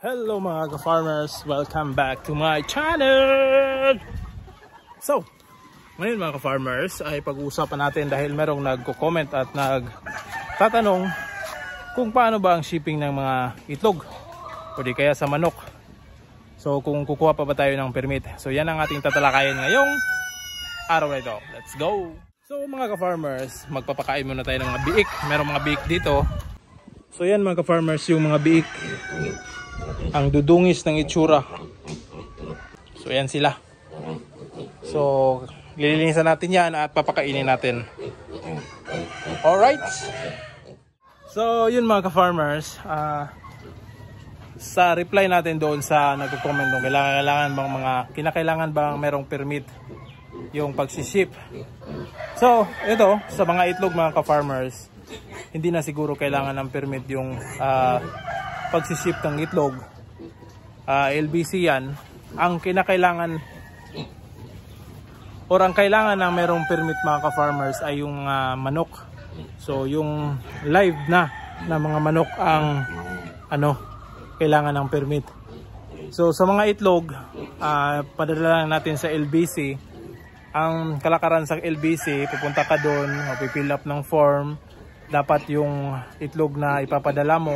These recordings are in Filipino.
Hello mga ka-farmers, welcome back to my channel. So, ngayon mga ka-farmers ay pag-uusapan natin dahil merong nagko-comment at nagtatanong kung paano ba ang shipping ng mga itlog o di kaya sa manok. So kung kukuha pa ba tayo ng permit. So yan ang ating tatalakayin ngayong araw na ito. Let's go! So mga ka-farmers, magpapakain muna tayo ng mga biik. Merong mga biik dito. So yan mga ka-farmers, yung mga biik, ang dudungis ng itsura. So yan sila. So lilinisan natin yan at papakainin natin. Alright. So yun mga ka-farmers, sa reply natin doon sa nagko-comment nung kinakailangan bang merong permit yung pagsiship. So ito, sa mga itlog mga ka-farmers, hindi na siguro kailangan ng permit yung pagsiship ng itlog. LBC yan. Ang kinakailangan or ang kailangan ng merong permit mga ka-farmers ay yung manok. So yung live na mga manok ang kailangan ng permit. So sa mga itlog, padala lang natin sa LBC. Ang kalakaran sa LBC, pupunta ka doon, mapifill up ng form. Dapat yung itlog na ipapadala mo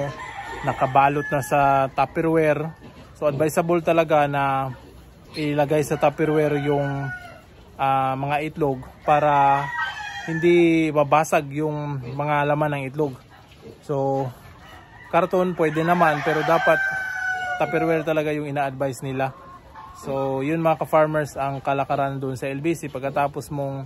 nakabalot na sa Tupperware. So advisable talaga na ilagay sa Tupperware yung mga itlog para hindi babasag yung mga laman ng itlog. So karton pwede naman, pero dapat Tupperware talaga yung ina-advise nila. So yun mga ka-farmers ang kalakaran doon sa LBC. Pagkatapos mong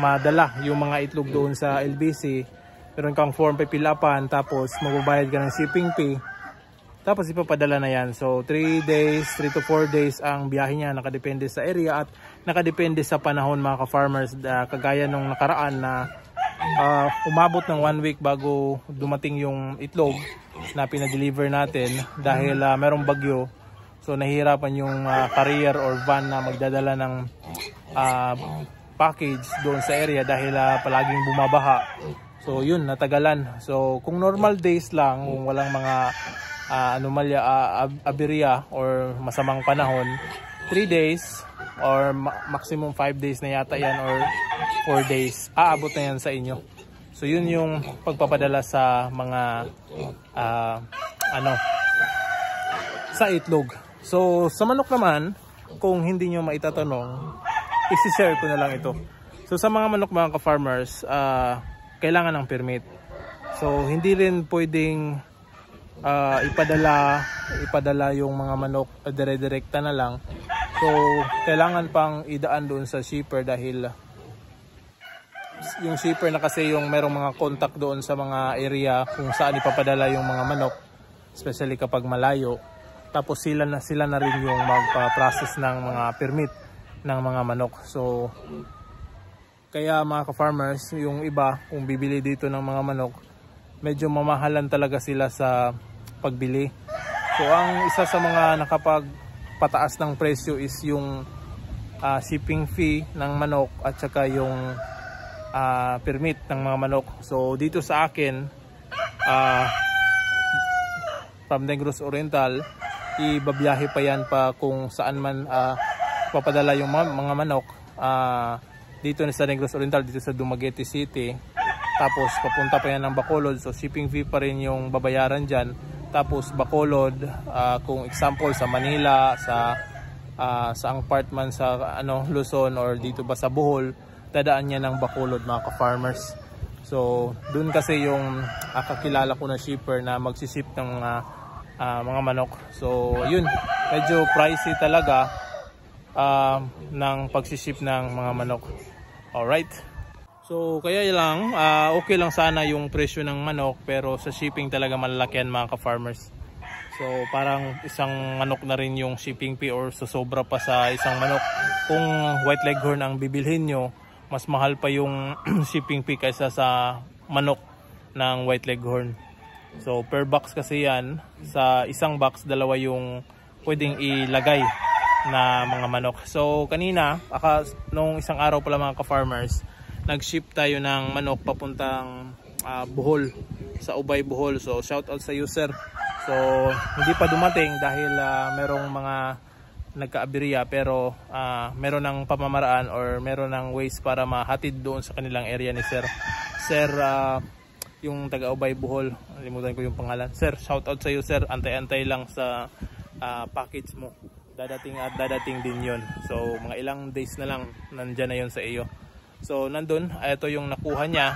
madala yung mga itlog doon sa LBC, meron kang form pipilapan, tapos magbabayad ka ng shipping fee, tapos ipapadala na yan. So 3 to 4 days ang biyahe niya, nakadepende sa area at nakadepende sa panahon mga ka-farmers. Kagaya nung nakaraan na umabot ng 1 week bago dumating yung itlog na pinadeliver natin dahil merong bagyo. So nahihirapan yung carrier or van na magdadala ng package doon sa area dahil palaging bumabaha. So yun, natagalan. So kung normal days lang, kung walang mga anomalya, aberya or masamang panahon, 3 days or maximum 5 days na yata yan or 4 days, aabot na yan sa inyo. So yun yung pagpapadala sa mga sa itlog. So sa manok naman, kung hindi nyo maitatanong, isi-share ko na lang ito. So sa mga manok mga ka-farmers, kailangan ng permit. So hindi rin pwedeng ipadala yung mga manok dire-direkta na lang. So kailangan pang idaan doon sa shipper dahil yung shipper na kasi yung merong mga contact doon sa mga area kung saan ipapadala yung mga manok, especially kapag malayo. Tapos sila na rin yung magpa-process ng mga permit ng mga manok. So kaya mga ka-farmers, yung iba kung bibili dito ng mga manok, medyo mamahalan talaga sila sa pagbili. So ang isa sa mga nakapagpataas ng presyo is yung shipping fee ng manok at saka yung permit ng mga manok. So dito sa akin, from Negros Oriental, ibabiyahe pa yan pa kung saan man papadala yung mga manok. Dito sa Negros Oriental, dito sa Dumaguete City. Tapos papunta pa yan ng Bacolod. So shipping fee pa rin yung babayaran dyan. Tapos Bacolod, kung example sa Manila, sa ang part man sa Luzon or dito ba sa Bohol, dadaan niya ng Bacolod mga ka-farmers. So dun kasi yung kakilala ko na shipper na magsiship ng mga manok. So yun, medyo pricey talaga ng pagsiship ng mga manok. Alright. So kaya lang, okay lang sana yung presyo ng manok, pero sa shipping talaga malalaki yan mga ka-farmers. So parang isang manok na rin yung shipping fee or sobra pa sa isang manok. Kung white leghorn ang bibilhin nyo, mas mahal pa yung shipping fee kaysa sa manok ng white leghorn. So per box kasi yan, sa isang box dalawa yung pwedeng ilagay na mga manok. So kanina, nung isang araw pala mga ka-farmers, nag-ship tayo ng manok papuntang Bohol, sa Ubay, Bohol. So shout out sa user. So hindi pa dumating dahil merong mga nagka-aberya, pero meron ng pamamaraan or meron ng ways para mahatid doon sa kanilang area ni Sir. Sir, yung taga-Ubay Bohol, limutan ko yung pangalan. Sir, shout out sa iyo sir, antay-antay lang sa package mo. Dadating at dadating din yon. So mga ilang days na lang nandyan na yon sa iyo. So nandun, ito yung nakuha niya.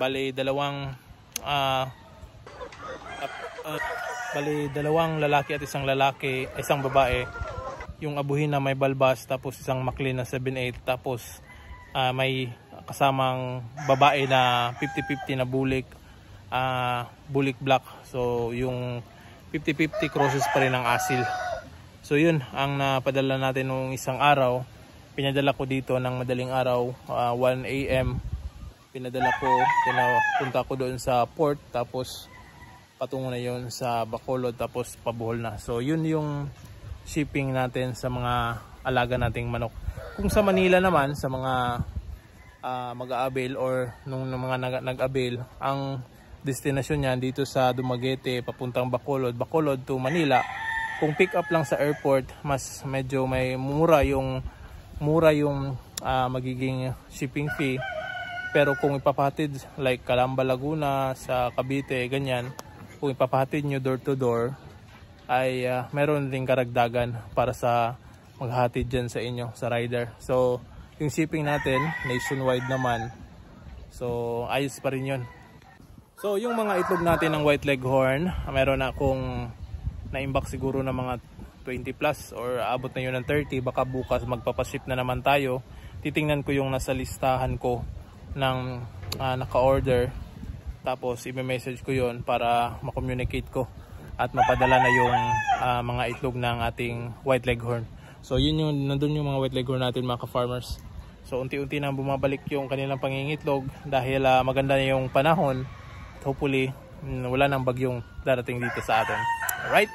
Bali dalawang lalaki at isang babae. Yung abuhin na may balbas, tapos isang Maclean na 7.8, tapos may kasamang babae na 50-50 na bulik black. So yung 50-50 crosses pa rin ang asil. So yun ang napadala natin nung isang araw. Pinadala ko dito ng madaling araw, 1 AM. Punta ko doon sa port, tapos patungo na yun sa Bacolod, tapos pabuhol na. So yun yung shipping natin sa mga alaga nating manok. Kung sa Manila naman, sa mga mag-a-avail or nung mga nag-avail, ang destinasyon niya dito sa Dumaguete papuntang Bacolod to Manila. Kung pick up lang sa airport, mas medyo may mura yung magiging shipping fee. Pero kung ipapahatid like Calamba, Laguna, sa Cavite, ganyan, kung ipapahatid nyo door to door, ay meron ding karagdagan para sa maghatid dyan sa inyo, sa rider. So yung shipping natin nationwide naman, so ayos pa rin yun. So yung mga itlog natin ng White Leghorn, meron akong na-inbox siguro ng mga 20 plus or abot na yun ng 30. Baka bukas magpapaship na naman tayo. Titingnan ko yung nasa listahan ko ng naka-order, tapos i-message ko yon para ma-communicate ko at mapadala na yung mga itlog ng ating White Leghorn. So yun yung nandun yung mga White Leghorn natin, mga ka-farmers. So unti-unti nang bumabalik yung kanilang pangingitlog dahil maganda na yung panahon. Hopefully wala nang bagyong darating dito sa atin. Alright?